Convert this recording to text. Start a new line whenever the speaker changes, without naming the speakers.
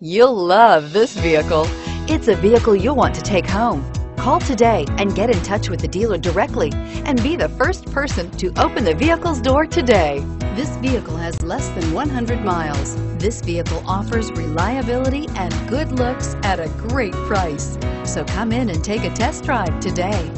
You'll love this vehicle. It's a vehicle you'll want to take home. Call today and get in touch with the dealer directly and be the first person to open the vehicle's door today. This vehicle has less than 100 miles. This vehicle offers reliability and good looks at a great price. So come in and take a test drive today.